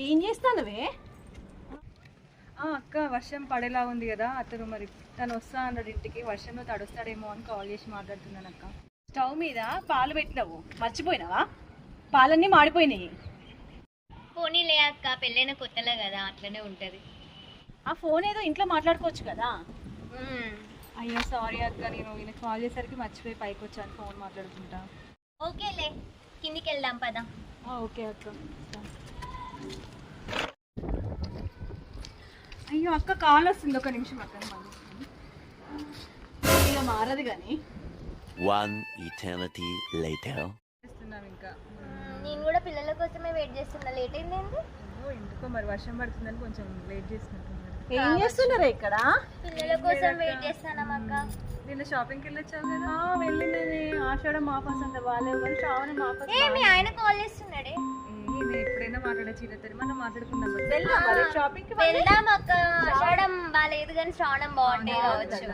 ఏం చేస్తానవే? అక్క వర్షం పడేలా ఉంది కదా, అతను మరి తను వస్తా అన్నాడు ఇంటికి, వర్షంలో తడుస్తాడేమో అని కాల్ చేసి మాట్లాడుతున్నాను అక్క. స్టవ్ మీద పాలు పెట్టినావు, మర్చిపోయినావా? పాలన్నీ మాడిపోయినాయి. పోనీలే అక్క, పెళ్ళైన కొత్తలే కదా, అట్లనే ఉంటది. ఆ ఫోన్ ఏదో ఇంట్లో మాట్లాడుకోవచ్చు కదా. అయ్యో సారీ అక్క, నేను ఈయన కాల్ చేసరికి మర్చిపోయి పైకి వచ్చాను ఫోన్ మాట్లాడుకుంటా. ఓకేలే, కిందికి వెళ్దాం పదా. ఓకే అక్క. అయ్యో అక్క కాల్ వస్తుంది, ఒక నిమిషం అక్క. ఇక మారదు కానీ. One eternity later. ఇంకా నేను కూడా పిల్లల కోసమే వెయిట్ చేస్తున్నా, లేట్ అయింది. ఎందుకో మరి వర్షం పడుతుందని కొంచెం వెయిట్ చేసుకుంటున్నాను. ఏం చేస్తున్నారా ఇక్కడ? పిల్లల కోసం వెయిట్ చేస్తానం అక్క. నిన్న షాపింగ్కి వెళ్ళొచ్చావు కదా? వెళ్ళిందని. ఆషాఢం ఆఫర్స్ అంత బాగాలేవు కానీ శ్రావణం ఆఫర్స్. మీ ఆయన కాల్ చేస్తున్నాడే. నేను ఎప్పుడైనా మాట్లాడచ్చు, మనం మాట్లాడుకుందాం. షాపింగ్ కి వెళ్దాం అక్క. ఆషాఢం బాగాలేదు కానీ శ్రావణం బాగుంటాయి కావచ్చు.